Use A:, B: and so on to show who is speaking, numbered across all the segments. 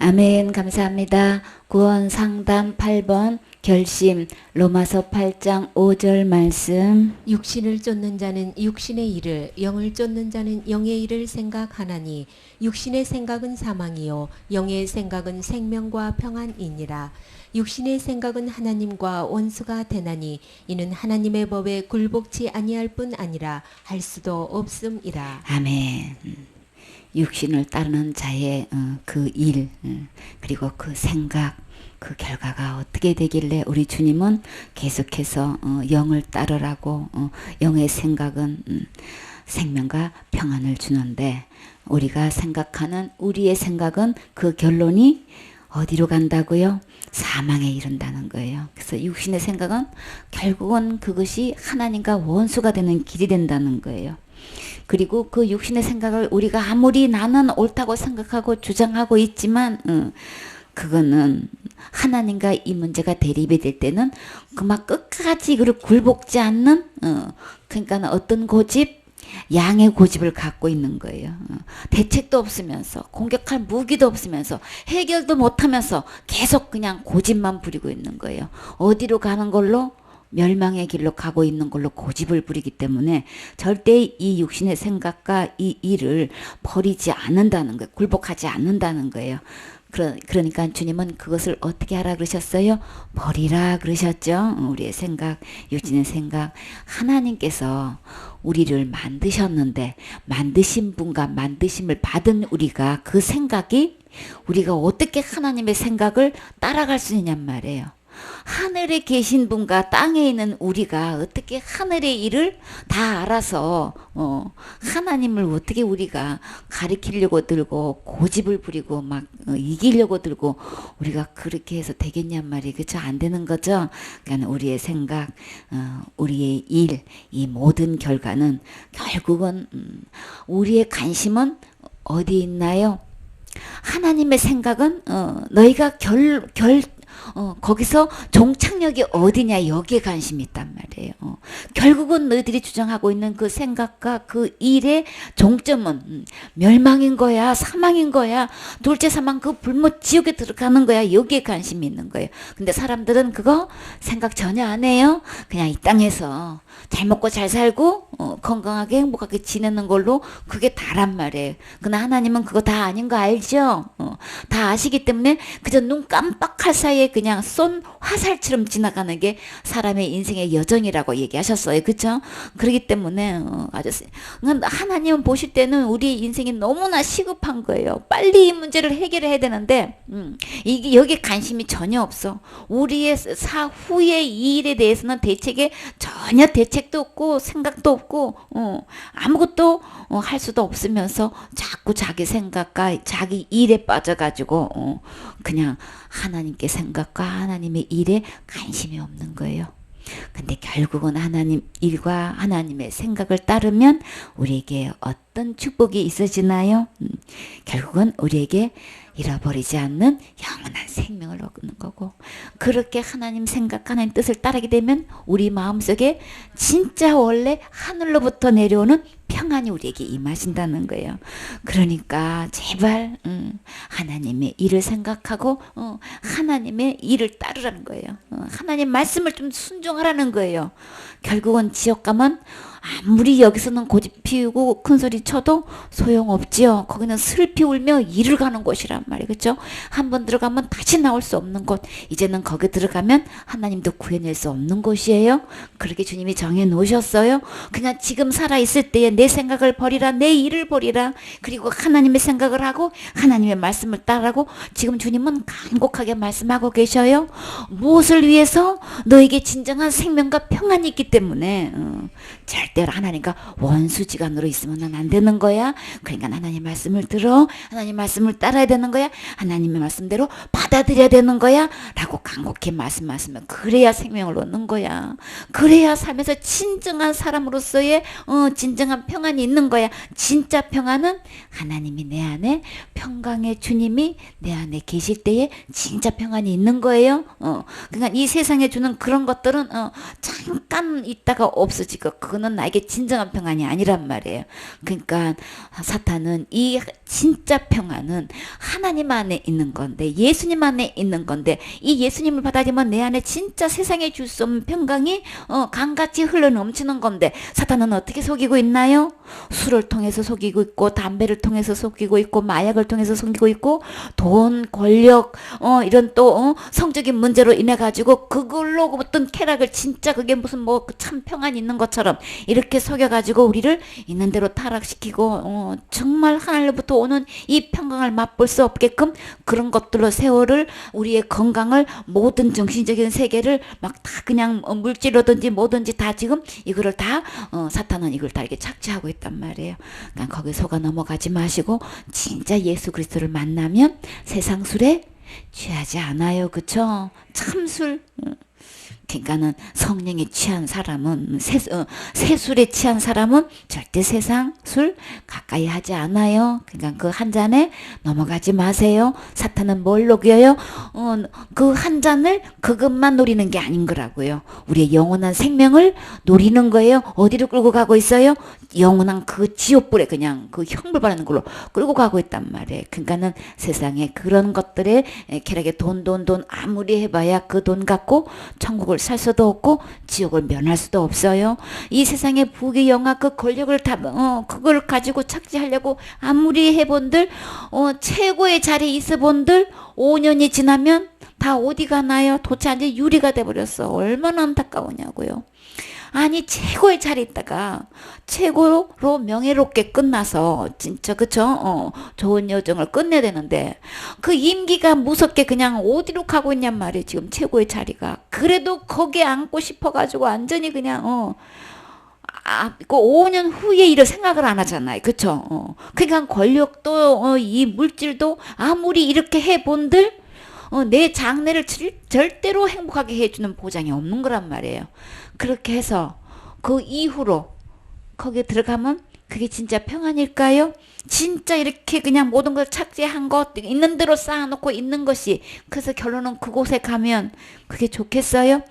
A: 아멘. 감사합니다. 구원 상담 8번 결심 로마서 8장 5절 말씀.
B: 육신을 쫓는 자는 육신의 일을, 영을 쫓는 자는 영의 일을 생각하나니 육신의 생각은 사망이요 영의 생각은 생명과 평안이니라. 육신의 생각은 하나님과 원수가 되나니 이는 하나님의 법에 굴복치 아니할 뿐 아니라 할 수도 없음이라.
A: 아멘. 육신을 따르는 자의 그 일, 그리고 그 생각, 그 결과가 어떻게 되길래 우리 주님은 계속해서 영을 따르라고, 영의 생각은 생명과 평안을 주는데, 우리가 생각하는 우리의 생각은 그 결론이 어디로 간다고요? 사망에 이른다는 거예요. 그래서 육신의 생각은 결국은 그것이 하나님과 원수가 되는 길이 된다는 거예요. 그리고 그 육신의 생각을 우리가 아무리 나는 옳다고 생각하고 주장하고 있지만 그거는 하나님과 이 문제가 대립이 될 때는 그만 끝까지 그를 굴복지 않는 그러니까 어떤 고집? 양의 고집을 갖고 있는 거예요. 대책도 없으면서 공격할 무기도 없으면서 해결도 못하면서 계속 그냥 고집만 부리고 있는 거예요. 어디로 가는 걸로? 멸망의 길로 가고 있는 걸로 고집을 부리기 때문에 절대 이 육신의 생각과 이 일을 버리지 않는다는 거예요. 굴복하지 않는다는 거예요. 그러니까 주님은 그것을 어떻게 하라 그러셨어요? 버리라 그러셨죠. 우리의 생각, 육신의 생각. 하나님께서 우리를 만드셨는데 만드신 분과 만드심을 받은 우리가 그 생각이 우리가 어떻게 하나님의 생각을 따라갈 수 있냔 말이에요. 하늘에 계신 분과 땅에 있는 우리가 어떻게 하늘의 일을 다 알아서 하나님을 어떻게 우리가 가리키려고 들고 고집을 부리고 막 이기려고 들고 우리가 그렇게 해서 되겠냔 말이에요. 그렇죠? 안 되는 거죠. 그러니까 우리의 생각, 우리의 일, 이 모든 결과는 결국은 우리의 관심은 어디 있나요? 하나님의 생각은 너희가 거기서 종착역이 어디냐 여기에 관심이 있단 말이에요. 결국은 너희들이 주장하고 있는 그 생각과 그 일의 종점은 멸망인 거야, 사망인 거야, 둘째 사망 그 불못 지옥에 들어가는 거야. 여기에 관심이 있는 거예요. 근데 사람들은 그거 생각 전혀 안 해요. 그냥 이 땅에서 잘 먹고 잘 살고 건강하게 행복하게 지내는 걸로 그게 다란 말이에요. 그러나 하나님은 그거 다 아닌 거 알죠? 다 아시기 때문에 그저 눈 깜빡할 사이에 그냥 쏜 화살처럼 지나가는 게 사람의 인생의 여정이라고 얘기하셨어요. 그렇죠? 그렇기 때문에 아주 하나님은 보실 때는 우리 인생이 너무나 시급한 거예요. 빨리 이 문제를 해결해야 되는데 이게 여기에 관심이 전혀 없어. 우리의 사후의 이 일에 대해서는 전혀 대책도 없고 생각도 없고 아무것도 할 수도 없으면서 자꾸 자기 생각과 자기 일에 빠져가지고 그냥 하나님께 생각과 하나님의 일에 관심이 없는 거예요. 근데 결국은 하나님 일과 하나님의 생각을 따르면 우리에게 어떤 축복이 있어지나요? 결국은 우리에게 잃어버리지 않는 영원한 생명을 얻는 거고, 그렇게 하나님 생각, 하나님 뜻을 따르게 되면 우리 마음속에 진짜 원래 하늘로부터 내려오는 평안이 우리에게 임하신다는 거예요. 그러니까 제발 하나님의 일을 생각하고 하나님의 일을 따르라는 거예요. 하나님 말씀을 좀 순종하라는 거예요. 결국은 지옥 가면 아무리 여기서는 고집 피우고 큰 소리 쳐도 소용없지요. 거기는 슬피 울며 이를 가는 곳이란 말이에요. 그렇죠? 한번 들어가면 다시 나올 수 없는 곳. 이제는 거기 들어가면 하나님도 구해낼 수 없는 곳이에요. 그렇게 주님이 정해 놓으셨어요. 그냥 지금 살아있을 때에 내 생각을 버리라, 내 일을 버리라. 그리고 하나님의 생각을 하고 하나님의 말씀을 따르고, 지금 주님은 간곡하게 말씀하고 계셔요. 무엇을 위해서? 너에게 진정한 생명과 평안이 있기 때문에 절대로 하나님과 원수지간으로 있으면 안 되는 거야. 그러니까 하나님 말씀을 들어, 하나님 말씀을 따라야 되는 거야, 하나님의 말씀대로 받아들여야 되는 거야 라고 간곡히 말씀하시면 그래야 생명을 얻는 거야. 그래야 삶에서 진정한 사람으로서의 진정한 평안이 있는 거야. 진짜 평안은 하나님이 내 안에, 평강의 주님이 내 안에 계실 때에 진짜 평안이 있는 거예요. 그러니까 이 세상에 주는 그런 것들은 잠깐 있다가 없어지고 그거는 나에게 진정한 평안이 아니란 말이에요. 그러니까 사탄은 이 진짜 평안은 하나님 안에 있는 건데, 예수님 안에 있는 건데, 이 예수님을 받아들이면 내 안에 진짜 세상에 줄 수 없는 평강이 강같이 흘러 넘치는 건데, 사탄은 어떻게 속이고 있나요? 술을 통해서 속이고 있고, 담배를 통해서 속이고 있고, 마약을 통해서 속이고 있고, 돈, 권력, 이런 또 성적인 문제로 인해 가지고 그걸로 어떤 쾌락을, 진짜 그게 무슨 뭐 참 평안 있는 것처럼 이렇게 속여 가지고 우리를 있는 대로 타락시키고, 정말 하늘로부터 오는 이 평강을 맛볼 수 없게끔 그런 것들로 세월을, 우리의 건강을, 모든 정신적인 세계를 막 다 그냥 물질로든지 뭐든지 다 지금 이거를 다 사탄은 이걸 다 이렇게 착취하고 있단 말이에요. 그러니까 거기 속아 넘어가지 마시고 진짜 예수 그리스도를 만나면 세상 술에 취하지 않아요. 그쵸? 참술. 그러니까는 성령에 취한 사람은, 새술에 취한 사람은 절대 세상 술 가까이 하지 않아요. 그러니까 그 한 잔에 넘어가지 마세요. 사탄은 뭘 녹여요? 그 한 잔을 그것만 노리는 게 아닌 거라고요. 우리의 영원한 생명을 노리는 거예요. 어디로 끌고 가고 있어요? 영원한 그 지옥불에 그냥 그 형벌 받는 걸로 끌고 가고 있단 말이에요. 그러니까는 세상에 그런 것들에 쾌락에 돈 아무리 해봐야 그 돈 갖고 천국을 살 수도 없고 지옥을 면할 수도 없어요. 이 세상의 부귀 영화 그 권력을 다 그걸 가지고 착취하려고 아무리 해본들, 최고의 자리에 있어본들 5년이 지나면 다 어디 가나요? 도대체 완전 유리가 돼버렸어. 얼마나 안타까우냐고요. 아니 최고의 자리에 있다가 최고로 명예롭게 끝나서 진짜 그쵸? 좋은 여정을 끝내야 되는데 그 임기가 무섭게 그냥 어디로 가고 있냔 말이에요. 지금 최고의 자리가. 그래도 거기에 앉고 싶어가지고 완전히 그냥 그 5년 후에 일을 생각을 안 하잖아요. 그쵸? 그러니까 권력도 이 물질도 아무리 이렇게 해본들 내 장래를 절대로 행복하게 해주는 보장이 없는 거란 말이에요. 그렇게 해서 그 이후로 거기에 들어가면 그게 진짜 평안일까요? 진짜 이렇게 그냥 모든 걸 착취한 것 있는 대로 쌓아놓고 있는 것이, 그래서 결론은 그곳에 가면 그게 좋겠어요?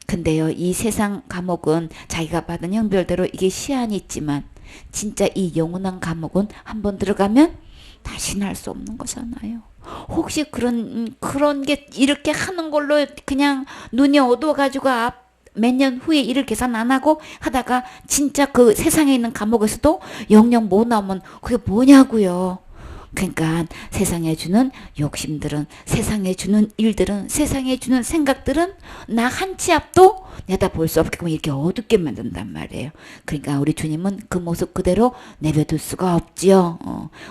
A: 근데요, 이 세상 감옥은 자기가 받은 형벌대로 이게 시한이 있지만 진짜 이 영원한 감옥은 한번 들어가면 다시는 할 수 없는 거잖아요. 혹시 그런 게 이렇게 하는 걸로 그냥 눈이 어두워가지고 몇 년 후에 일을 계산 안 하고 하다가 진짜 그 세상에 있는 감옥에서도 영영 못 나오면 그게 뭐냐고요. 그러니까 세상에 주는 욕심들은, 세상에 주는 일들은, 세상에 주는 생각들은 나 한 치 앞도 내다볼 수 없게끔 이렇게 어둡게 만든단 말이에요. 그러니까 우리 주님은 그 모습 그대로 내버려둘 수가 없지요.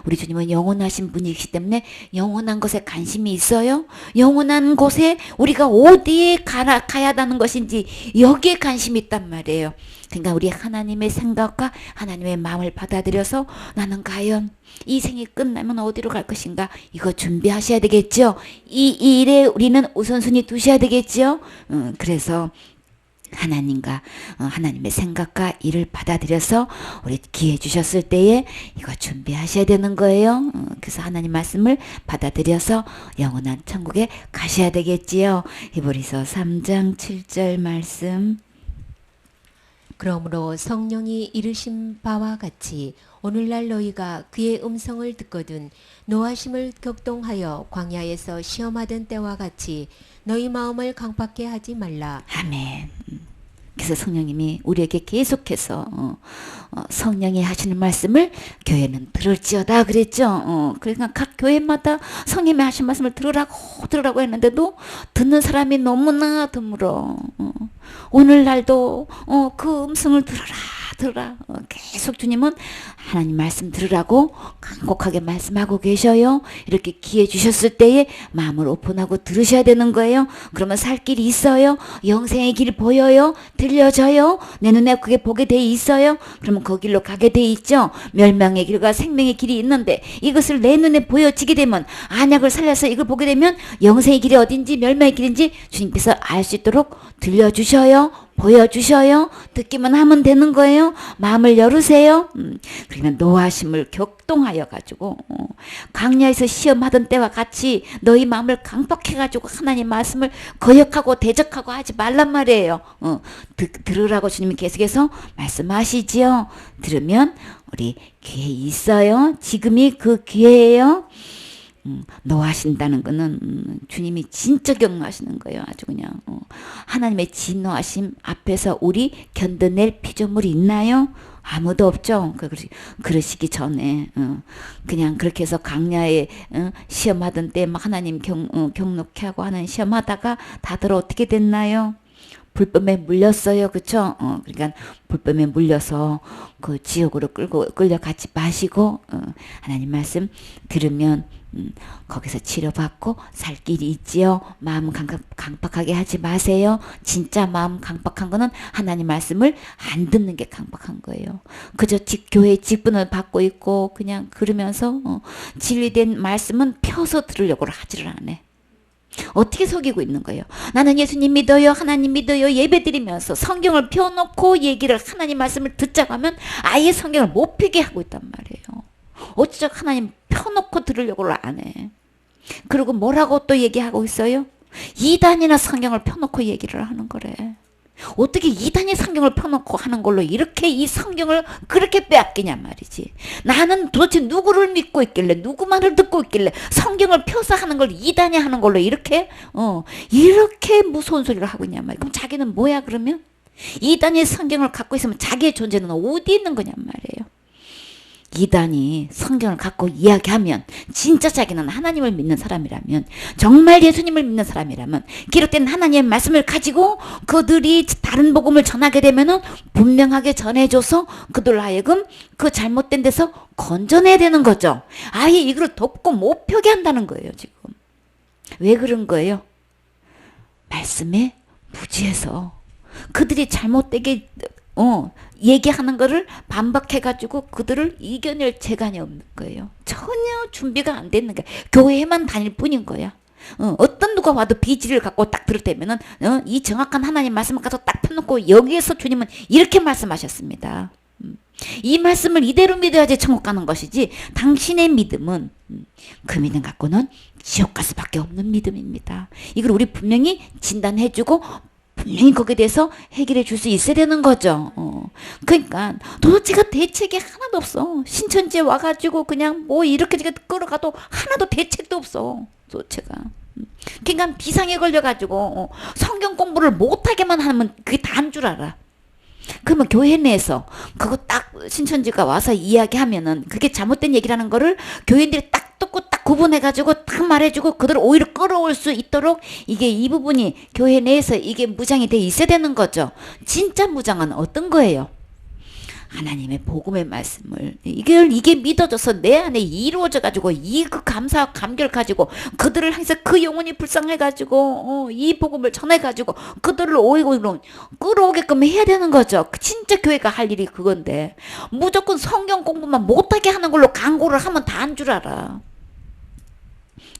A: 우리 주님은 영원하신 분이시기 때문에 영원한 것에 관심이 있어요. 영원한 곳에 우리가 어디에 가야 하는 것인지 여기에 관심이 있단 말이에요. 그러니까 우리 하나님의 생각과 하나님의 마음을 받아들여서 나는 과연 이 생이 끝나면 어디로 갈 것인가, 이거 준비하셔야 되겠죠. 이 일에 우리는 우선순위 두셔야 되겠죠. 그래서 하나님과 하나님의 생각과 일을 받아들여서 우리 기회 주셨을 때에 이거 준비하셔야 되는 거예요. 그래서 하나님 말씀을 받아들여서 영원한 천국에 가셔야 되겠지요. 히브리서 3장 7절 말씀.
B: 그러므로 성령이 이르신 바와 같이 오늘날 너희가 그의 음성을 듣거든 노하심을 격동하여 광야에서 시험하던 때와 같이 너희 마음을 강팍게 하지 말라.
A: 아멘. 그래서 성령님이 우리에게 계속해서 성령이 하시는 말씀을 교회는 들을지어다 그랬죠. 그러니까 각 교회마다 성령이 하신 말씀을 들으라고 했는데도 듣는 사람이 너무나 드물어. 오늘날도 그 음성을 들으라. 계속 주님은 하나님 말씀 들으라고 간곡하게 말씀하고 계셔요. 이렇게 기회 주셨을 때에 마음을 오픈하고 들으셔야 되는 거예요. 그러면 살 길이 있어요. 영생의 길 보여요. 들려져요. 내 눈에 그게 보게 돼 있어요. 그러면 그 길로 가게 돼 있죠. 멸망의 길과 생명의 길이 있는데 이것을 내 눈에 보여지게 되면, 안약을 살려서 이걸 보게 되면 영생의 길이 어딘지 멸망의 길인지 주님께서 알 수 있도록 들려주셔요. 보여주셔요. 듣기만 하면 되는 거예요. 마음을 열으세요. 그러면 노하심을 격동하여 가지고 광야에서 시험하던 때와 같이 너희 마음을 강박해 가지고 하나님 말씀을 거역하고 대적하고 하지 말란 말이에요. 들으라고 주님이 계속해서 말씀하시지요. 들으면 우리 기회 있어요. 지금이 그 기회예요. 노하신다는 거는 주님이 진짜 경노하시는 거예요. 아주 그냥 하나님의 진노하심 앞에서 우리 견뎌낼 피조물이 있나요? 아무도 없죠. 그러시기 전에 그냥 그렇게 해서 강야에 시험하던 때 막 하나님 경록케 하고 하나님 시험하다가 다들 어떻게 됐나요? 불법에 물렸어요. 그쵸? 그러니까 불법에 물려서 그 지옥으로 끌려가지 마시고 하나님 말씀 들으면 거기서 치료받고 살 길이 있지요. 마음 강박하게 하지 마세요. 진짜 마음 강박한 거는 하나님 말씀을 안 듣는 게 강박한 거예요. 그저 교회 직분을 받고 있고 그냥 그러면서 진리된 말씀은 펴서 들으려고 하지를 않아. 어떻게 속이고 있는 거예요? 나는 예수님 믿어요. 하나님 믿어요. 예배 드리면서 성경을 펴놓고 얘기를 하나님 말씀을 듣자고 하면 아예 성경을 못 펴게 하고 있단 말이에요. 어찌적 하나님 펴놓고 들으려고 안 해. 그리고 뭐라고 또 얘기하고 있어요? 이단이나 성경을 펴놓고 얘기를 하는 거래. 어떻게 이단이 성경을 펴놓고 하는 걸로 이렇게 이 성경을 그렇게 빼앗기냐 말이지. 나는 도대체 누구를 믿고 있길래 누구 말을 듣고 있길래 성경을 펴서 하는 걸 이단이 하는 걸로 이렇게 무서운 소리를 하고 있냐 말이야. 그럼 자기는 뭐야 그러면? 이단이 성경을 갖고 있으면 자기의 존재는 어디 있는 거냐 말이에요. 이단이 성경을 갖고 이야기하면 진짜 자기는 하나님을 믿는 사람이라면 정말 예수님을 믿는 사람이라면 기록된 하나님의 말씀을 가지고 그들이 다른 복음을 전하게 되면은 분명하게 전해줘서 그들 하여금 그 잘못된 데서 건져내야 되는 거죠. 아예 이걸 덮고 못 펴게 한다는 거예요 지금. 왜 그런 거예요? 말씀에 무지해서 그들이 잘못되게 얘기하는 거를 반박해가지고 그들을 이겨낼 재간이 없는 거예요. 전혀 준비가 안 되는 거야. 교회에만 다닐 뿐인 거야. 어떤 누가 와도 비지를 갖고 딱 들을 때면은 이 정확한 하나님 말씀을 가서 딱 펴놓고 여기에서 주님은 이렇게 말씀하셨습니다. 이 말씀을 이대로 믿어야지 천국 가는 것이지 당신의 믿음은 그 믿음 갖고는 지옥 갈 수밖에 없는 믿음입니다. 이걸 우리 분명히 진단해주고 분명히 거기에 대해서 해결해 줄 수 있어야 되는 거죠. 그러니까 도대체가 대책이 하나도 없어. 신천지에 와가지고 그냥 뭐 이렇게 끌어가도 하나도 대책도 없어. 도대체가. 그러니까 비상에 걸려가지고 성경 공부를 못하게만 하면 그게 다인 줄 알아. 그러면 교회 내에서 그거 딱 신천지가 와서 이야기하면은 그게 잘못된 얘기라는 거를 교인들이 딱 듣고 딱 구분해가지고 딱 말해주고 그들을 오히려 끌어올 수 있도록 이게 이 부분이 교회 내에서 이게 무장이 돼 있어야 되는 거죠. 진짜 무장은 어떤 거예요? 하나님의 복음의 말씀을 이게 믿어져서 내 안에 이루어져 가지고 이 그 감사와 감결 가지고 그들을 항상 그 영혼이 불쌍해 가지고 이 복음을 전해 가지고 그들을 오히려 끌어오게끔 해야 되는 거죠. 진짜 교회가 할 일이 그건데 무조건 성경 공부만 못하게 하는 걸로 강구를 하면 다 한 줄 알아.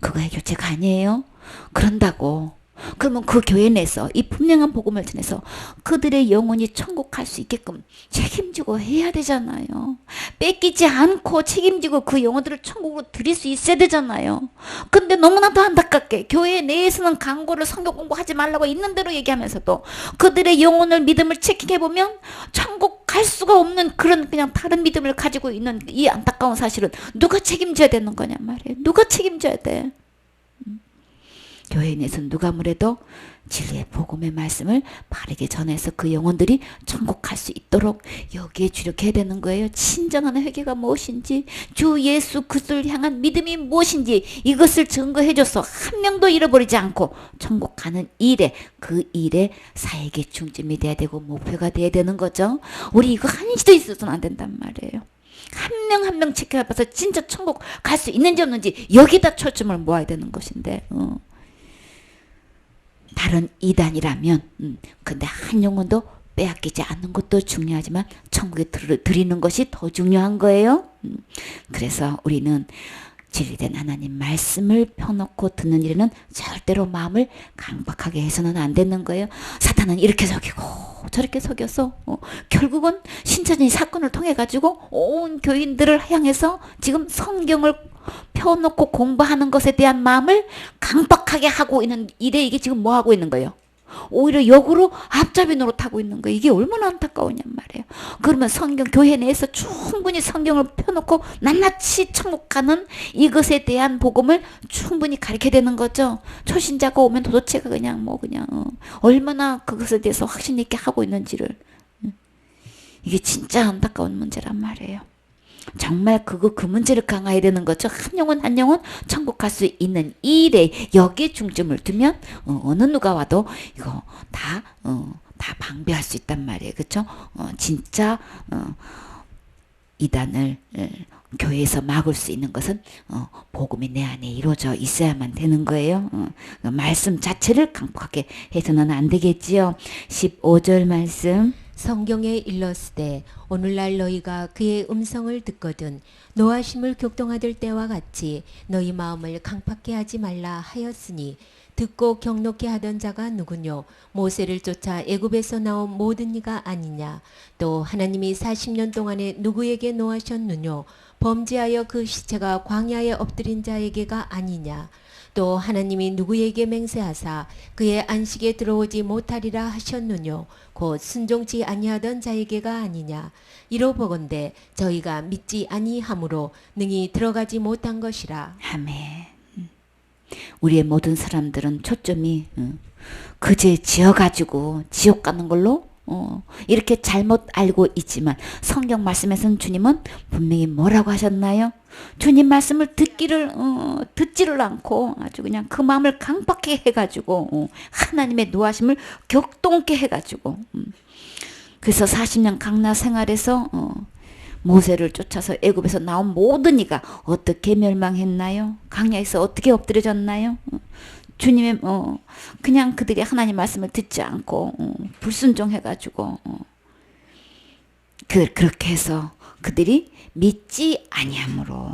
A: 그거 해결책 아니에요? 그런다고 그러면 그 교회 내에서 이 분명한 복음을 전해서 그들의 영혼이 천국 갈 수 있게끔 책임지고 해야 되잖아요. 뺏기지 않고 책임지고 그 영혼들을 천국으로 드릴 수 있어야 되잖아요. 근데 너무나도 안타깝게 교회 내에서는 강고를 성경 공부하지 말라고 있는 대로 얘기하면서도 그들의 영혼을 믿음을 체킹해보면 천국 갈 수가 없는 그런 그냥 다른 믿음을 가지고 있는 이 안타까운 사실은 누가 책임져야 되는 거냐 말이에요. 누가 책임져야 돼? 교회 내에서 누가 아무래도 진리의 복음의 말씀을 바르게 전해서 그 영혼들이 천국 갈 수 있도록 여기에 주력해야 되는 거예요. 진정한 회개가 무엇인지 주 예수 그리스도를 향한 믿음이 무엇인지 이것을 증거해줘서 한 명도 잃어버리지 않고 천국 가는 일에 그 일에 사역의 중점이 돼야 되고 목표가 돼야 되는 거죠. 우리 이거 한시도 있어서는 안 된단 말이에요. 한 명 한 명 지켜봐서 진짜 천국 갈 수 있는지 없는지 여기다 초점을 모아야 되는 것인데 다른 이단이라면 근데 한 영혼도 빼앗기지 않는 것도 중요하지만 천국에 드리는 것이 더 중요한 거예요. 그래서 우리는 진리된 하나님 말씀을 펴놓고 듣는 일에는 절대로 마음을 강박하게 해서는 안 되는 거예요. 사탄은 이렇게 속이고 저렇게 속여서 결국은 신천지 사건을 통해 가지고 온 교인들을 향해서 지금 성경을 펴놓고 공부하는 것에 대한 마음을 강박하게 하고 있는 일에 이게 지금 뭐 하고 있는 거예요? 오히려 역으로 앞잡이 노릇하고 있는 거예요. 이게 얼마나 안타까우냔 말이에요. 그러면 성경 교회 내에서 충분히 성경을 펴놓고 낱낱이 청국하는 이것에 대한 복음을 충분히 가르쳐야 되는 거죠. 초신자가 오면 도대체가 그냥 얼마나 그것에 대해서 확신 있게 하고 있는지를. 이게 진짜 안타까운 문제란 말이에요. 정말 그 문제를 강화해야 되는 거죠. 한 영혼 천국 갈 수 있는 이 일에 여기에 중점을 두면 어느 누가 와도 이거 다 방비할 수 있단 말이에요. 그렇죠? 진짜 이단을 교회에서 막을 수 있는 것은 복음이 내 안에 이루어져 있어야만 되는 거예요. 말씀 자체를 강력하게 해서는 안 되겠지요. 15절 말씀.
B: 성경에 일렀으되 오늘날 너희가 그의 음성을 듣거든 노하심을 격동하들 때와 같이 너희 마음을 강팍게 하지 말라 하였으니 듣고 경록게 하던 자가 누구뇨 모세를 쫓아 애굽에서 나온 모든 이가 아니냐 또 하나님이 40년 동안에 누구에게 노하셨느뇨 범죄하여 그 시체가 광야에 엎드린 자에게가 아니냐 또 하나님이 누구에게 맹세하사 그의 안식에 들어오지 못하리라 하셨느뇨 곧 순종치 아니하던 자에게가 아니냐 이로 보건대 저희가 믿지 아니함으로 능히 들어가지 못한 것이라.
A: 아멘. 우리의 모든 사람들은 초점이 그제 지어가지고 지옥 가는 걸로 이렇게 잘못 알고 있지만 성경 말씀에서는 주님은 분명히 뭐라고 하셨나요? 주님 말씀을 듣지를 않고 아주 그냥 그 마음을 강박하게 해가지고 하나님의 노하심을 격동케 해가지고 그래서 40년 강나 생활에서 모세를 쫓아서 애굽에서 나온 모든 이가 어떻게 멸망했나요? 강야에서 어떻게 엎드려졌나요? 주님의 그냥 그들이 하나님 말씀을 듣지 않고 불순종해가지고 그렇게 해서 그들이 믿지 아니함으로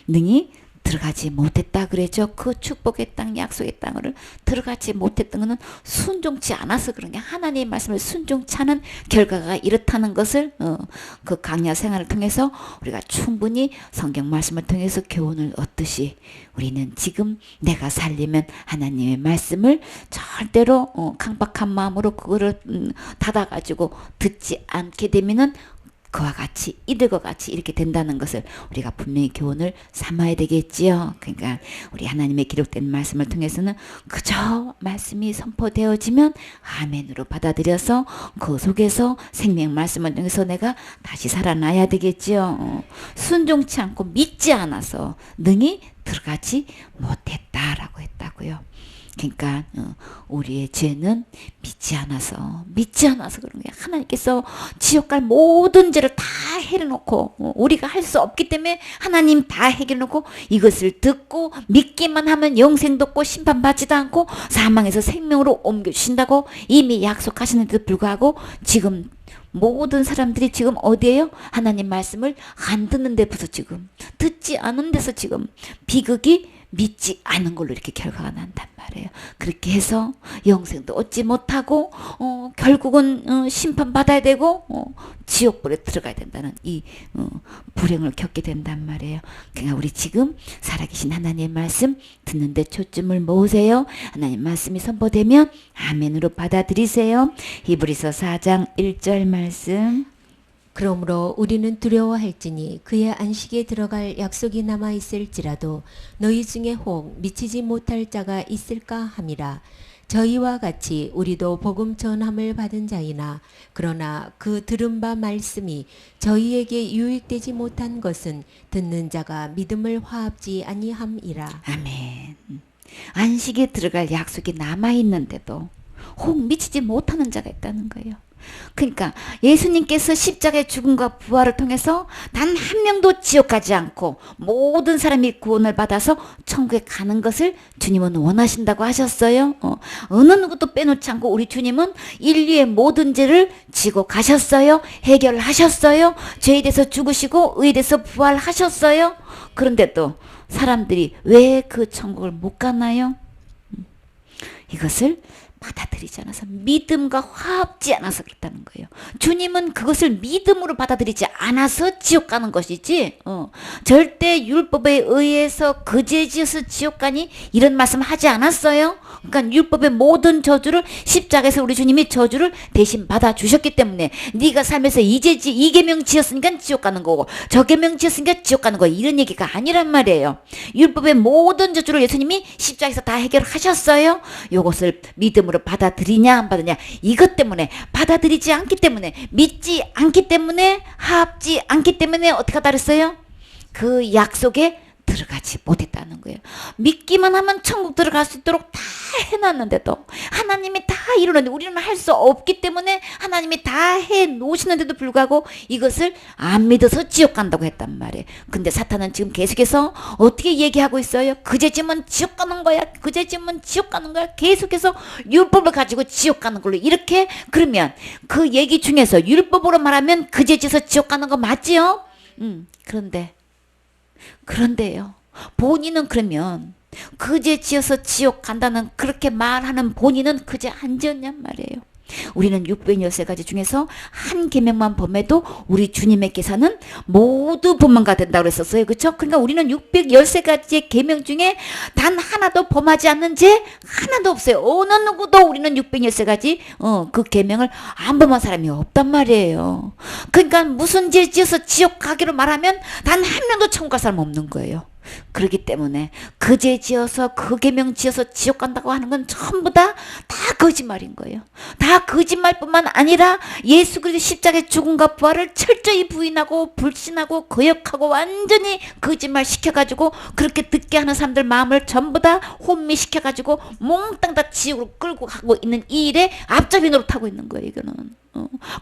A: 능히 들어가지 못했다 그랬죠. 그 축복의 땅, 약속의 땅을 들어가지 못했던 것은 순종치 않아서 그런 게 하나님의 말씀을 순종치 않은 결과가 이렇다는 것을 그 강야 생활을 통해서 우리가 충분히 성경 말씀을 통해서 교훈을 얻듯이 우리는 지금 내가 살려면 하나님의 말씀을 절대로 강박한 마음으로 그거를 닫아가지고 듣지 않게 되면은 그와 같이 이들과 같이 이렇게 된다는 것을 우리가 분명히 교훈을 삼아야 되겠지요. 그러니까 우리 하나님의 기록된 말씀을 통해서는 그저 말씀이 선포되어지면 아멘으로 받아들여서 그 속에서 생명 말씀을 통해서 내가 다시 살아나야 되겠지요. 순종치 않고 믿지 않아서 능히 들어가지 못했다라고 했다고요. 그러니까 우리의 죄는 믿지 않아서 그런 거야. 하나님께서 지옥 갈 모든 죄를 다 해놓고 우리가 할 수 없기 때문에 하나님 다 해결해놓고 이것을 듣고 믿기만 하면 영생도 없고 심판받지도 않고 사망에서 생명으로 옮겨주신다고 이미 약속하시는데도 불구하고 지금 모든 사람들이 지금 어디에요? 하나님 말씀을 안 듣는 데부터 지금 듣지 않은 데서 지금 비극이 믿지 않은 걸로 이렇게 결과가 난단 말이에요. 그렇게 해서 영생도 얻지 못하고 결국은 심판받아야 되고 지옥불에 들어가야 된다는 이 불행을 겪게 된단 말이에요. 그러니까 우리 지금 살아계신 하나님의 말씀 듣는데 초점을 모으세요. 하나님 말씀이 선포되면 아멘으로 받아들이세요. 히브리서 4장 1절 말씀.
B: 그러므로 우리는 두려워할지니 그의 안식에 들어갈 약속이 남아 있을지라도 너희 중에 혹 미치지 못할 자가 있을까 함이라. 저희와 같이 우리도 복음 전함을 받은 자이나 그러나 그 들은 바 말씀이 저희에게 유익되지 못한 것은 듣는 자가 믿음을 화합지 아니함이라.
A: 아멘. 안식에 들어갈 약속이 남아 있는데도 혹 미치지 못하는 자가 있다는 거예요. 그러니까 예수님께서 십자가의 죽음과 부활을 통해서 단 한 명도 지옥 가지 않고 모든 사람이 구원을 받아서 천국에 가는 것을 주님은 원하신다고 하셨어요. 어느 누구도 빼놓지 않고 우리 주님은 인류의 모든 죄를 지고 가셨어요. 해결하셨어요. 죄에 대해서 죽으시고 의에 대해서 부활하셨어요. 그런데 또 사람들이 왜 그 천국을 못 가나요? 이것을 받아들이지 않아서, 믿음과 화합지 않아서 그렇다는 거예요. 주님은 그것을 믿음으로 받아들이지 않아서 지옥 가는 것이지, 절대 율법에 의해서 그제지어서 지옥 가니 이런 말씀 하지 않았어요. 그러니까 율법의 모든 저주를 십자가에서 우리 주님이 저주를 대신 받아주셨기 때문에 네가 살면서 이 계명 지었으니까 지옥 가는 거고 저 계명 지었으니까 지옥 가는 거, 이런 얘기가 아니란 말이에요. 율법의 모든 저주를 예수님이 십자가에서 다 해결하셨어요. 요것을 믿음으로 받아들이냐 안 받느냐, 이것 때문에, 받아들이지 않기 때문에, 믿지 않기 때문에, 합지 않기 때문에 어떻게 하다 그랬어요? 그 약속에 들어가지 못했다는 거예요. 믿기만 하면 천국 들어갈 수 있도록 다 해놨는데도, 하나님이 다 이루는데 우리는 할 수 없기 때문에 하나님이 다 해놓으시는데도 불구하고 이것을 안 믿어서 지옥 간다고 했단 말이에요. 근데 사탄은 지금 계속해서 어떻게 얘기하고 있어요? 그제 지면 지옥 가는 거야, 그제 지면 지옥 가는 거야, 계속해서 율법을 가지고 지옥 가는 걸로, 이렇게. 그러면 그 얘기 중에서 율법으로 말하면 그제 지어서 지옥 가는 거 맞지요? 그런데요, 본인은 그러면 그제 지어서 지옥 간다는 그렇게 말하는 본인은 그제 안 지었냔 말이에요. 우리는 613가지 중에서 한 계명만 범해도 우리 주님의께서는 모두 범한가 된다고 그랬었어요. 그렇죠? 그러니까 우리는 613가지의 계명 중에 단 하나도 범하지 않는 죄 하나도 없어요. 어느 누구도 우리는 613가지 그 계명을 안 범한 사람이 없단 말이에요. 그러니까 무슨 죄 지어서 지옥 가기로 말하면 단 한 명도 천국 갈 사람 없는 거예요. 그렇기 때문에 그 죄 지어서 그 계명 지어서 지옥 간다고 하는 건 전부 다 거짓말인 거예요. 다 거짓말뿐만 아니라 예수 그리스도 십자가의 죽음과 부활을 철저히 부인하고 불신하고 거역하고 완전히 거짓말 시켜가지고 그렇게 듣게 하는 사람들 마음을 전부 다 혼미시켜가지고 몽땅 다 지옥으로 끌고 가고 있는 이 일에 앞잡이 노릇하고 있는 거예요. 이거는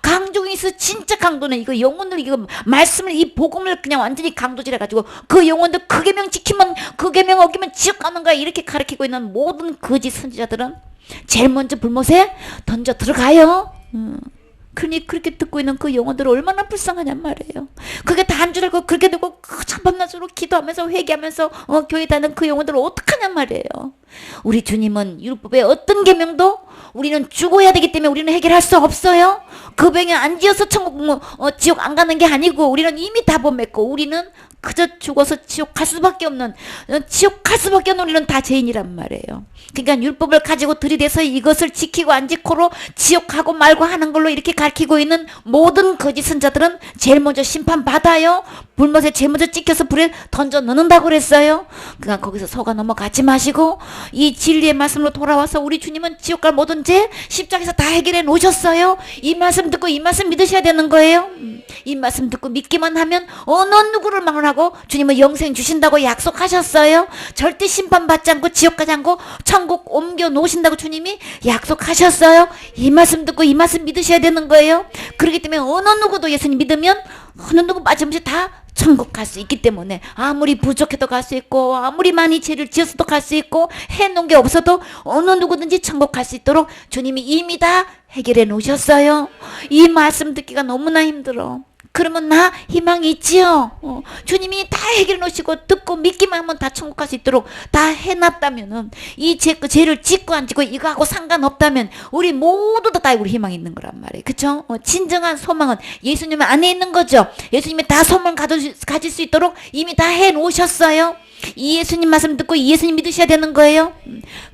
A: 강조에서 진짜 강도는 이거 영혼들, 이거 말씀을, 이 복음을 그냥 완전히 강도질 해가지고 그 영혼들 그 계명 지키면, 그 계명 어기면 지옥 가는 거야, 이렇게 가르치고 있는 모든 거짓 선지자들은 제일 먼저 불못에 던져 들어가요. 그러니 그렇게 듣고 있는 그 영혼들 얼마나 불쌍하냔 말이에요. 그게 다 한 줄 알고 그렇게 되고 참밤낮으로 기도하면서 회개하면서 교회 다니는 그 영혼들을 어떡하냔 말이에요. 우리 주님은 율법의 어떤 계명도 우리는 죽어야 되기 때문에 우리는 해결할 수 없어요. 그 병에 안 지어서 천국 지옥 안 가는 게 아니고 우리는 이미 다 범했고 우리는 그저 죽어서 지옥 갈 수밖에 없는, 지옥 갈 수밖에 없는 우리는 다 죄인이란 말이에요. 그러니까 율법을 가지고 들이대서 이것을 지키고 안 지키고 지옥 가고 말고 하는 걸로 이렇게 가르치고 있는 모든 거짓 선자들은 제일 먼저 심판받아요. 불못에 제일 먼저 찍혀서 불에 던져 넣는다고 그랬어요. 그러니까 거기서 속아 넘어가지 마시고 이 진리의 말씀으로 돌아와서 우리 주님은 지옥 갈 모든 죄 십자가에서 다 해결해 놓으셨어요. 이 말씀 듣고 이 말씀 믿으셔야 되는 거예요. 이 말씀 듣고 믿기만 하면 어느 누구를 막론하고 주님은 영생 주신다고 약속하셨어요. 절대 심판받지 않고 지옥 가지 않고 천국 옮겨 놓으신다고 주님이 약속하셨어요. 이 말씀 듣고 이 말씀 믿으셔야 되는 거예요. 그렇기 때문에 어느 누구도 예수님 믿으면 어느 누구 빠짐없이 다 천국 갈 수 있기 때문에 아무리 부족해도 갈 수 있고 아무리 많이 죄를 지었어도 갈 수 있고 해놓은 게 없어도 어느 누구든지 천국 갈 수 있도록 주님이 이미 다 해결해 놓으셨어요. 이 말씀 듣기가 너무나 힘들어. 그러면 나 희망이 있지요. 주님이 다 해결해 놓으시고 듣고 믿기만 하면 다 천국 갈 수 있도록 다 해놨다면은 이 죄를 짓고 안 짓고 이거하고 상관없다면 우리 모두 다 우리 희망이 있는 거란 말이에요. 그쵸? 진정한 소망은 예수님 안에 있는 거죠. 예수님이 다 소망을 가질 수 있도록 이미 다 해놓으셨어요. 이 예수님 말씀 듣고 이 예수님 믿으셔야 되는 거예요.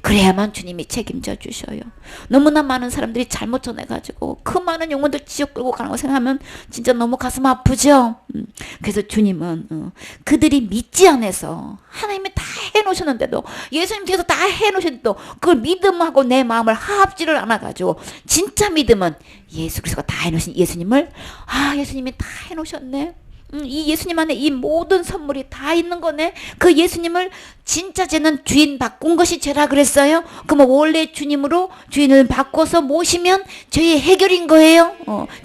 A: 그래야만 주님이 책임져 주셔요. 너무나 많은 사람들이 잘못 전해가지고 그 많은 영혼들 지옥 끌고 가는 거 생각하면 진짜 너무 가슴 아프죠. 그래서 주님은 그들이 믿지 않아서 하나님이 다 해놓으셨는데도 예수님께서 다 해놓으셨는데도 그걸 믿음하고 내 마음을 합지를 않아가지고 진짜 믿음은 예수 그리스도가 다 해놓으신 예수님을 예수님이 다 해놓으셨네. 이 예수님 안에 이 모든 선물이 다 있는 거네. 그 예수님을 진짜 죄는 주인 바꾼 것이 죄라 그랬어요. 그러면 원래 주님으로 주인을 바꿔서 모시면 죄의 해결인 거예요.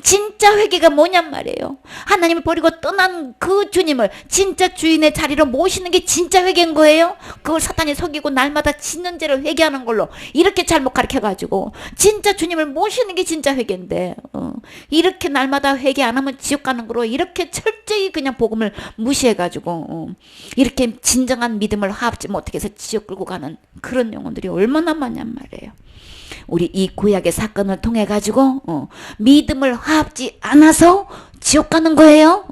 A: 진짜 회개가 뭐냔 말이에요. 하나님을 버리고 떠난 그 주님을 진짜 주인의 자리로 모시는 게 진짜 회개인 거예요. 그걸 사탄이 속이고 날마다 짓는 죄를 회개하는 걸로 이렇게 잘못 가르쳐가지고 진짜 주님을 모시는 게 진짜 회개인데 이렇게 날마다 회개 안 하면 지옥 가는 거로 이렇게 철저히 철저히 그냥 복음을 무시해가지고 이렇게 진정한 믿음을 화합지 못하게 해서 지옥 끌고 가는 그런 영혼들이 얼마나 많냔 말이에요. 우리 이 구약의 사건을 통해 가지고 믿음을 화합지 않아서 지옥 가는 거예요.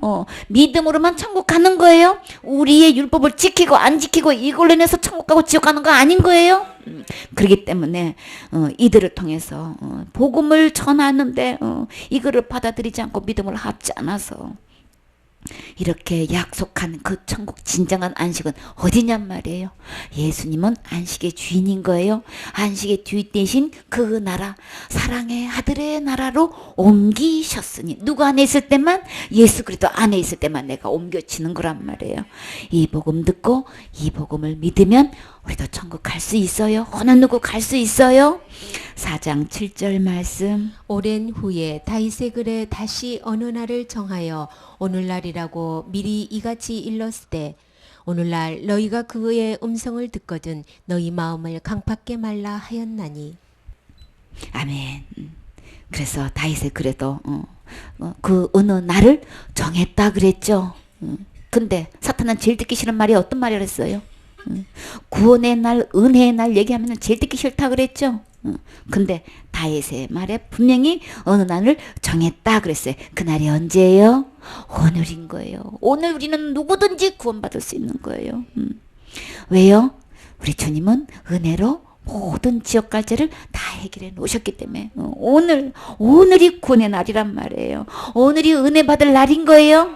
A: 믿음으로만 천국 가는 거예요. 우리의 율법을 지키고 안 지키고 이걸로 인해서 천국 가고 지옥 가는 거 아닌 거예요. 그렇기 때문에 이들을 통해서 복음을 전하는데 이거를 받아들이지 않고 믿음을 합지 않아서 이렇게 약속한 그 천국 진정한 안식은 어디냔 말이에요. 예수님은 안식의 주인인 거예요. 안식의 주인 대신 그 나라, 사랑의 아들의 나라로 옮기셨으니, 누구 안에 있을 때만, 예수 그리스도 안에 있을 때만 내가 옮겨지는 거란 말이에요. 이 복음 듣고 이 복음을 믿으면 우리도 천국 갈 수 있어요. 어느 누구 갈 수 있어요. 4장 7절 말씀.
B: 오랜 후에 다윗의 글에 다시 어느 날을 정하여 오늘날이라고 미리 이같이 일렀을 때, 오늘날 너희가 그의 음성을 듣거든 너희 마음을 강팍게 말라 하였나니.
A: 아멘. 그래서 다윗의 글에도 그 어느 날을 정했다 그랬죠. 근데 사탄은 제일 듣기 싫은 말이 어떤 말이라 했어요? 구원의 날, 은혜의 날 얘기하면 제일 듣기 싫다 그랬죠. 근데 다윗의 말에 분명히 어느 날을 정했다 그랬어요. 그날이 언제예요? 오늘인 거예요. 오늘 우리는 누구든지 구원받을 수 있는 거예요. 왜요? 우리 주님은 은혜로 모든 지역갈제를 다 해결해 놓으셨기 때문에 오늘이 구원의 날이란 말이에요. 오늘이 은혜 받을 날인 거예요.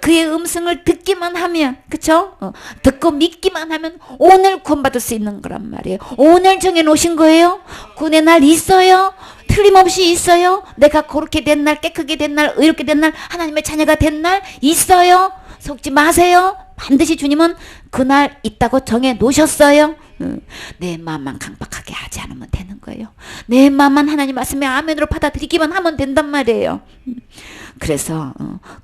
A: 그의 음성을 듣기만 하면, 그쵸? 듣고 믿기만 하면 오늘 구원받을 수 있는 거란 말이에요. 오늘 정해 놓으신 거예요. 구원의 날 있어요. 틀림없이 있어요. 내가 거룩게 된 날, 깨끗게 된 날, 의롭게 된 날, 하나님의 자녀가 된 날 있어요. 속지 마세요. 반드시 주님은 그날 있다고 정해 놓으셨어요. 내 마음만 강박하게 하지 않으면 되는 거예요. 내 마음만 하나님 말씀에 아멘으로 받아들이기만 하면 된단 말이에요. 그래서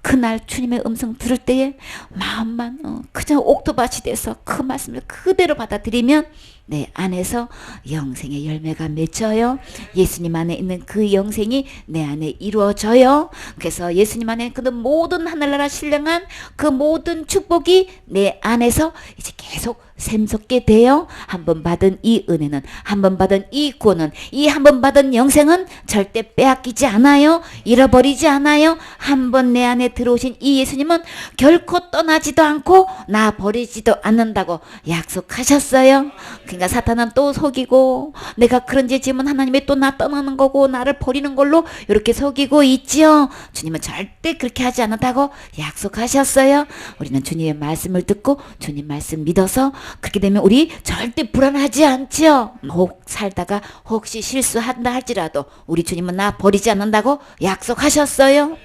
A: 그날 주님의 음성 들을 때에 마음만 그냥 옥토밭이 돼서 그 말씀을 그대로 받아들이면 내 안에서 영생의 열매가 맺혀요. 예수님 안에 있는 그 영생이 내 안에 이루어져요. 그래서 예수님 안에 그 모든 하늘나라 신령한 그 모든 축복이 내 안에서 이제 계속 샘솟게 돼요. 한 번 받은 이 은혜는, 한 번 받은 이 구원은, 이 한 번 받은 영생은 절대 빼앗기지 않아요. 잃어버리지 않아요. 한 번 내 안에 들어오신 이 예수님은 결코 떠나지도 않고 나 버리지도 않는다고 약속하셨어요. 그러니까 사탄은 또 속이고, 내가 그런 죄 지으면 하나님이 또 나 떠나는 거고 나를 버리는 걸로 이렇게 속이고 있지요. 주님은 절대 그렇게 하지 않았다고 약속하셨어요. 우리는 주님의 말씀을 듣고 주님 말씀 믿어서 그렇게 되면 우리 절대 불안하지 않지요. 혹 살다가 혹시 실수한다 할지라도 우리 주님은 나 버리지 않는다고 약속하셨어요.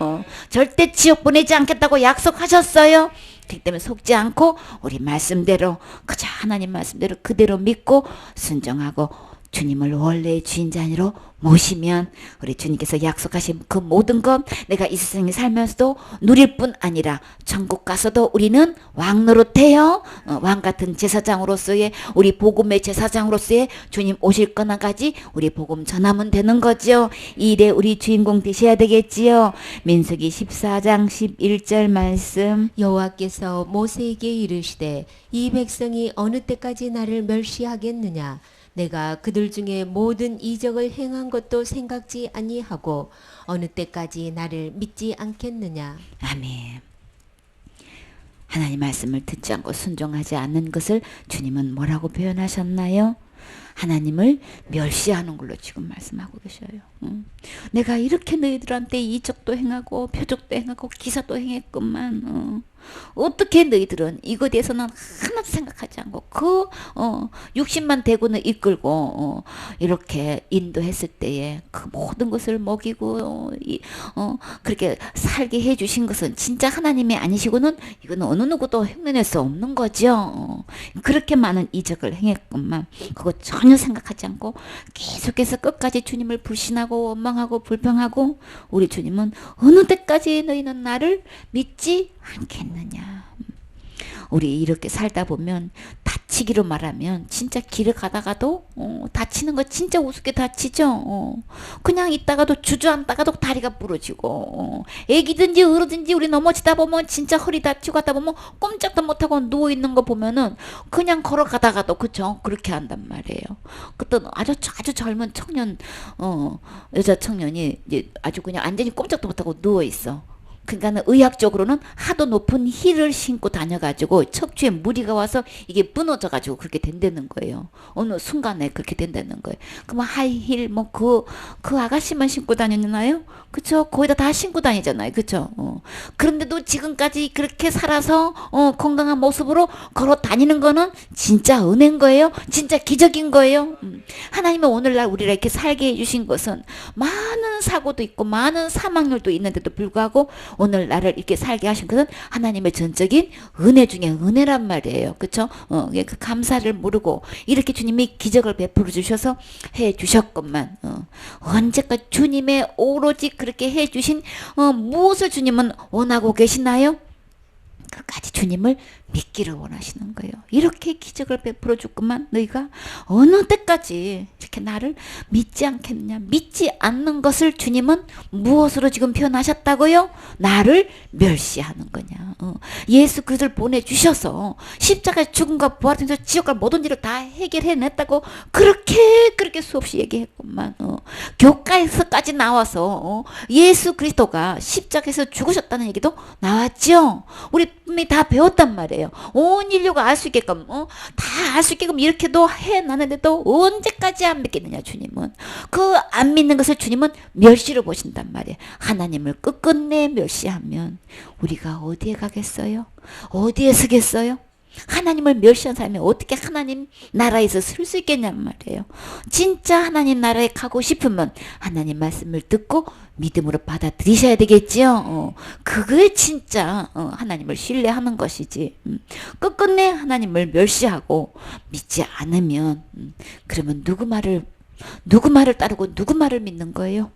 A: 절대 지옥 보내지 않겠다고 약속하셨어요. 그렇기 때문에 속지 않고 우리 말씀대로, 그저 하나님 말씀대로 그대로 믿고 순종하고 주님을 원래의 주인자니로 모시면 우리 주님께서 약속하신 그 모든 것 내가 이 세상에 살면서도 누릴 뿐 아니라 천국 가서도 우리는 왕 노릇해요. 왕 같은 제사장으로서의, 우리 복음의 제사장으로서의 주님 오실 거나까지 우리 복음 전하면 되는 거죠. 이 일에 우리 주인공 되셔야 되겠지요. 민수기 14장 11절 말씀.
B: 여호와께서 모세에게 이르시되 이 백성이 어느 때까지 나를 멸시하겠느냐. 내가 그들 중에 모든 이적을 행한 것도 생각지 아니하고 어느 때까지 나를 믿지 않겠느냐.
A: 아멘. 하나님 말씀을 듣지 않고 순종하지 않는 것을 주님은 뭐라고 표현하셨나요? 하나님을 멸시하는 걸로 지금 말씀하고 계셔요. 내가 이렇게 너희들한테 이적도 행하고 표적도 행하고 기사도 행했구만. 어떻게 너희들은 이거에 대해서는 하나도 생각하지 않고 그 60만 대군을 이끌고 이렇게 인도했을 때에 그 모든 것을 먹이고 그렇게 살게 해주신 것은 진짜 하나님이 아니시고는 이거는 어느 누구도 흉내낼 수 없는 거죠. 그렇게 많은 이적을 행했구만. 그거 전혀 생각하지 않고 계속해서 끝까지 주님을 불신하고 원망하고 불평하고 우리 주님은 어느 때까지 너희는 나를 믿지 않겠느냐. 우리 이렇게 살다 보면 다치기로 말하면 진짜 길을 가다가도 다치는 거 진짜 우습게 다치죠. 그냥 있다가도 주저앉다가도 다리가 부러지고 애기든지 어른든지 우리 넘어지다 보면 진짜 허리 다치고 하다 보면 꼼짝도 못하고 누워있는 거 보면은 그냥 걸어가다가도 그쵸 그렇게 한단 말이에요. 그때 아주 젊은 청년 여자 청년이 이제 아주 그냥 완전히 꼼짝도 못하고 누워있어. 그러니까는 의학적으로는 하도 높은 힐을 신고 다녀가지고 척추에 무리가 와서 이게 무너져가지고 그렇게 된다는 거예요. 어느 순간에 그렇게 된다는 거예요. 그러면 하이힐 뭐 그 아가씨만 신고 다녔나요? 그쵸? 거의 다 신고 다니잖아요. 그쵸? 그런데도 지금까지 그렇게 살아서 건강한 모습으로 걸어 다니는 거는 진짜 은혜인 거예요. 진짜 기적인 거예요. 하나님은 오늘날 우리를 이렇게 살게 해주신 것은 많은 사고도 있고 많은 사망률도 있는데도 불구하고 오늘 나를 이렇게 살게 하신 것은 하나님의 전적인 은혜 중에 은혜란 말이에요. 그쵸? 그 감사를 모르고 이렇게 주님이 기적을 베풀어 주셔서 해 주셨건만 언제까지 주님의 오로지 그렇게 해 주신 무엇을 주님은 원하고 계시나요? 끝까지 주님을 믿기를 원하시는 거예요. 이렇게 기적을 베풀어 줬구만 너희가 어느 때까지 이렇게 나를 믿지 않겠느냐. 믿지 않는 것을 주님은 무엇으로 지금 표현하셨다고요? 나를 멸시하는 거냐. 예수 그리스도를 보내주셔서 십자가의 죽음과 부활을 통해서 지옥과 모든 일을 다 해결해냈다고 그렇게 수없이 얘기했구만. 교과에서까지 나와서 예수 그리스도가 십자가에서 죽으셨다는 얘기도 나왔죠. 우리 분명히 다 배웠단 말이에요. 온 인류가 알 수 있게끔 다 알 수 있게끔 이렇게도 해놨는데도 언제까지 안 믿겠느냐. 주님은 그 안 믿는 것을 주님은 멸시로 보신단 말이에요. 하나님을 끝끝내 멸시하면 우리가 어디에 가겠어요? 어디에 서겠어요? 하나님을 멸시한 사람이 어떻게 하나님 나라에서 설 수 있겠냔 말이에요. 진짜 하나님 나라에 가고 싶으면 하나님 말씀을 듣고 믿음으로 받아들이셔야 되겠지요. 그게 진짜 하나님을 신뢰하는 것이지. 끝끝내 하나님을 멸시하고 믿지 않으면 그러면 누구 말을 따르고 누구 말을 믿는 거예요?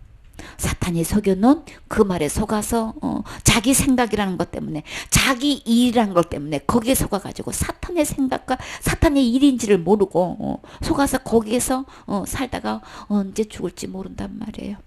A: 사탄이 속여놓은 그 말에 속아서 자기 생각이라는 것 때문에 자기 일이라는 것 때문에 거기에 속아가지고 사탄의 생각과 사탄의 일인지를 모르고 속아서 거기에서 살다가 언제 죽을지 모른단 말이에요.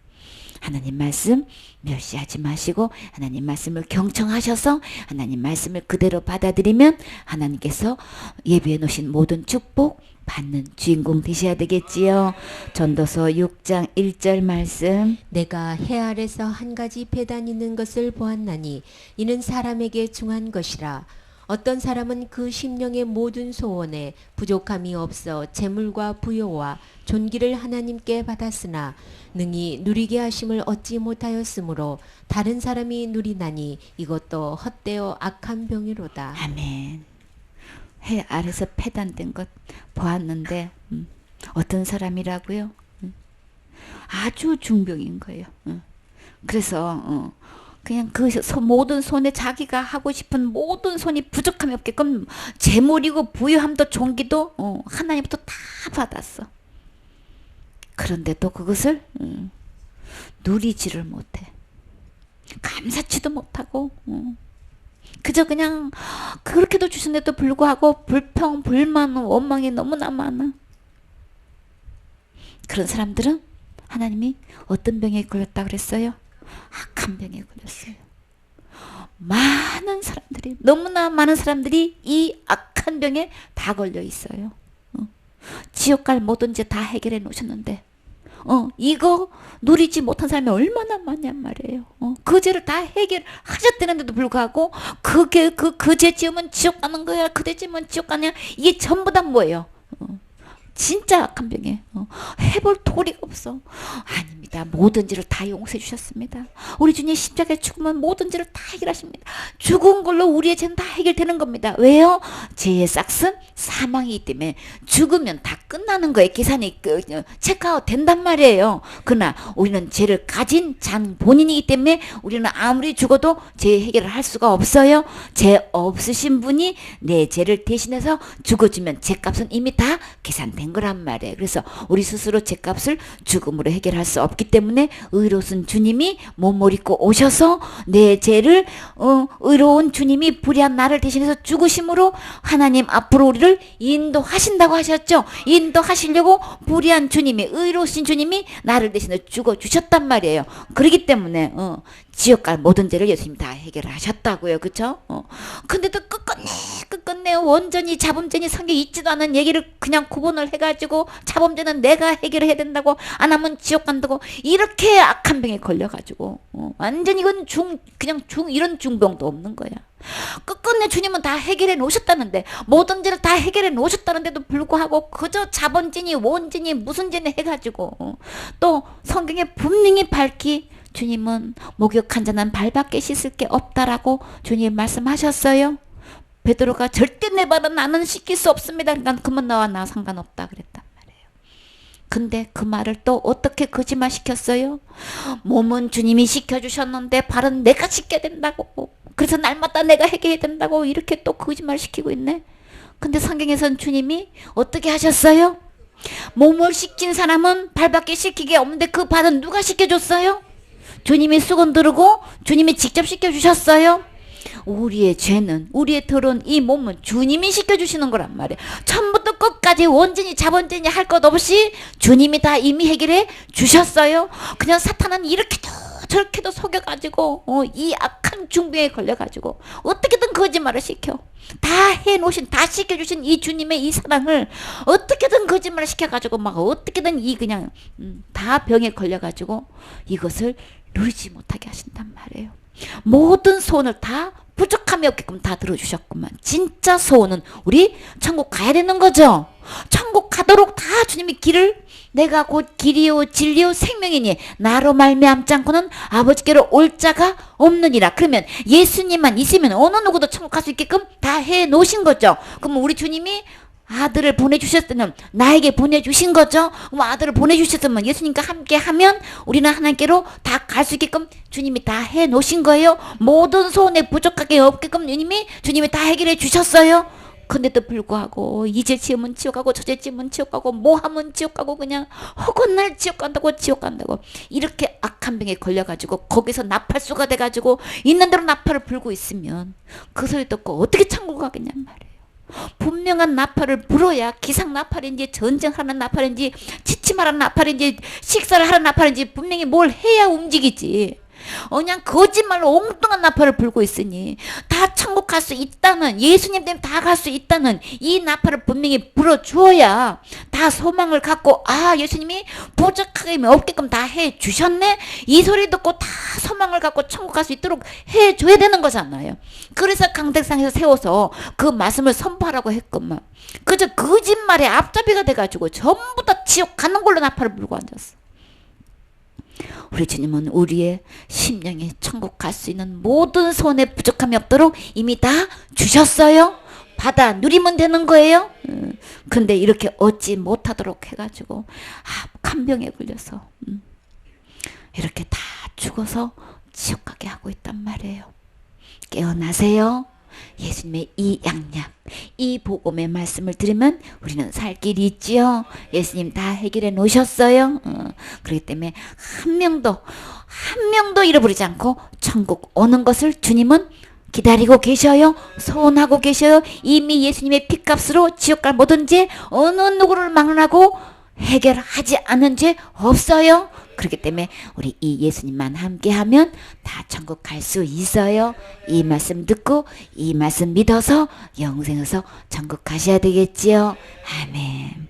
A: 하나님 말씀 멸시하지 마시고 하나님 말씀을 경청하셔서 하나님 말씀을 그대로 받아들이면 하나님께서 예비해 놓으신 모든 축복 받는 주인공 되셔야 되겠지요. 전도서 6장 1절 말씀.
B: 내가 해 아래서 한 가지 배단 있는 것을 보았나니 이는 사람에게 중한 것이라. 어떤 사람은 그 심령의 모든 소원에 부족함이 없어 재물과 부요와 존귀를 하나님께 받았으나 능히 누리게 하심을 얻지 못하였으므로 다른 사람이 누리나니 이것도 헛되어 악한 병이로다.
A: 아멘. 해 아래서 패단된 것 보았는데 어떤 사람이라고요? 아주 중병인 거예요. 그래서 그냥 그 모든 손에 자기가 하고 싶은 모든 손이 부족함이 없게끔 재물이고 부유함도 존귀도 하나님부터 다 받았어. 그런데도 그것을 누리지를 못해. 감사치도 못하고 그저 그냥 그렇게도 주신데도 불구하고 불평, 불만, 원망이 너무나 많아. 그런 사람들은 하나님이 어떤 병에 걸렸다 그랬어요? 악한 병에 걸렸어요. 많은 사람들이 너무나 많은 사람들이 이 악한 병에 다 걸려 있어요. 지옥 갈 모든 죄 다 해결해 놓으셨는데 이거 누리지 못한 사람이 얼마나 많냔 말이에요. 그 죄를 다 해결하셨다는데도 불구하고 그 죄 지으면 지옥 가는 거야. 그 죄 지으면 지옥 가냐. 이게 전부 다 뭐예요? 진짜 악한 병에 해볼 도리가 없어. 아닙니다. 모든 죄를 다 용서해 주셨습니다. 우리 주님 십자가에 죽으면 모든 죄를 다 해결하십니다. 죽은 걸로 우리의 죄는 다 해결되는 겁니다. 왜요? 죄의 싹은 사망이기 때문에 죽으면 다 끝나는 거예요. 계산이 체크아웃 된단 말이에요. 그러나 우리는 죄를 가진 장 본인이기 때문에 우리는 아무리 죽어도 죄 해결을 할 수가 없어요. 죄 없으신 분이 내 죄를 대신해서 죽어주면 죄값은 이미 다 계산된 거란 말이에요. 그래서 우리 스스로 죄값을 죽음으로 해결할 수 없기 때문에 의로우신 주님이 몸을 입고 오셔서 내 죄를 의로운 주님이 불의한 나를 대신해서 죽으심으로 하나님 앞으로 우리를 인도하신다고 하셨죠. 인도하시려고 불의한 주님이, 의로우신 주님이 나를 대신해 죽어주셨단 말이에요. 그렇기 때문에 지옥갈 모든 죄를 예수님이 다 해결하셨다고요. 그쵸? 근데도 끝끝내 완전히 자범죄니 상계 있지도 않은 얘기를 그냥 구분을 해가지고 자범죄는 내가 해결해야 된다고, 안 하면 지옥 간다고, 이렇게 악한 병에 걸려가지고 완전 이건 이런 중병도 없는 거야. 끝끝내 주님은 다 해결해 놓으셨다는데, 모든 죄를 다 해결해 놓으셨다는데도 불구하고 그저 자범죄니 원죄니 무슨 죄니 해가지고 또 성경에 분명히 밝히 주님은 목욕한 자는 발밖에 씻을 게 없다라고 주님 말씀하셨어요. 베드로가 절대 내 발은 나는 씻길 수 없습니다. 그러니까 그만 나와 나 상관없다 그랬단 말이에요. 근데 그 말을 또 어떻게 거짓말 시켰어요? 몸은 주님이 씻겨주셨는데 발은 내가 씻겨야 된다고, 그래서 날마다 내가 해결해야 된다고 이렇게 또 거짓말 시키고 있네. 근데 성경에서는 주님이 어떻게 하셨어요? 몸을 씻긴 사람은 발밖에 씻기게 없는데 그 발은 누가 씻겨줬어요? 주님이 수건 두르고 주님이 직접 씻겨주셨어요. 우리의 죄는, 우리의 더러운 이 몸은 주님이 씻겨주시는 거란 말이에요. 처음부터 끝까지 원죄니 자범죄니 할 것 없이 주님이 다 이미 해결해 주셨어요. 그냥 사탄은 이렇게도 저렇게도 속여가지고 이 악한 중병에 걸려가지고 어떻게든 거짓말을 시켜. 다 해놓으신, 다 씻겨주신 이 주님의 이 사랑을 어떻게든 거짓말을 시켜가지고 막 어떻게든 이 그냥 다 병에 걸려가지고 이것을 누리지 못하게 하신단 말이에요. 모든 소원을 다 부족함이 없게끔 다 들어주셨구만. 진짜 소원은 우리 천국 가야 되는 거죠. 천국 가도록 다 주님이 길을, 내가 곧 길이요 진리요 생명이니 나로 말미암지 않고는 아버지께로 올 자가 없느니라. 그러면 예수님만 있으면 어느 누구도 천국 갈 수 있게끔 다 해놓으신 거죠. 그럼 우리 주님이 아들을 보내주셨으면 나에게 보내주신 거죠. 그럼 아들을 보내주셨으면 예수님과 함께 하면 우리는 하나님께로 다 갈 수 있게끔 주님이 다 해놓으신 거예요. 모든 소원에 부족하게 없게끔 주님이 다 해결해 주셨어요. 근데도 불구하고 이제 지으면 지옥 가고 저제 지으면 지옥 가고 뭐 하면 지옥 가고 그냥 허건날 지옥 간다고 이렇게 악한 병에 걸려가지고 거기서 나팔수가 돼가지고 있는 대로 나팔을 불고 있으면 그 소리 듣고 어떻게 천국 가겠냔 말이에요. 분명한 나팔을 불어야 기상 나팔인지 전쟁하는 나팔인지 취침하는 나팔인지 식사를 하는 나팔인지 분명히 뭘 해야 움직이지. 그냥 거짓말로 엉뚱한 나팔을 불고 있으니 다 천국 갈 수 있다는, 예수님 때문에 다 갈 수 있다는 이 나팔을 분명히 불어주어야 다 소망을 갖고, 아 예수님이 부족하게 없게끔 다 해주셨네, 이 소리 듣고 다 소망을 갖고 천국 갈 수 있도록 해줘야 되는 거잖아요. 그래서 강대상에서 세워서 그 말씀을 선포하라고 했건만 그저 거짓말에 앞잡이가 돼가지고 전부 다 지옥 가는 걸로 나팔을 불고 앉았어. 우리 주님은 우리의 심령에 천국 갈 수 있는 모든 소원에 부족함이 없도록 이미 다 주셨어요. 받아 누리면 되는 거예요. 근데 이렇게 얻지 못하도록 해가지고 악한 병에 걸려서 이렇게 다 죽어서 지옥 가게 하고 있단 말이에요. 깨어나세요. 예수님의 이 양약, 이 복음의 말씀을 들으면 우리는 살 길이 있지요. 예수님 다 해결해 놓으셨어요. 그렇기 때문에 한 명도 잃어버리지 않고 천국 오는 것을 주님은 기다리고 계셔요. 소원하고 계셔요. 이미 예수님의 피값으로 지옥 갈 모든 죄 어느 누구를 막론하고 해결하지 않은 죄 없어요. 그렇기 때문에 우리 이 예수님만 함께하면 다 천국 갈 수 있어요. 이 말씀 듣고 이 말씀 믿어서 영생에서 천국 가셔야 되겠지요. 아멘.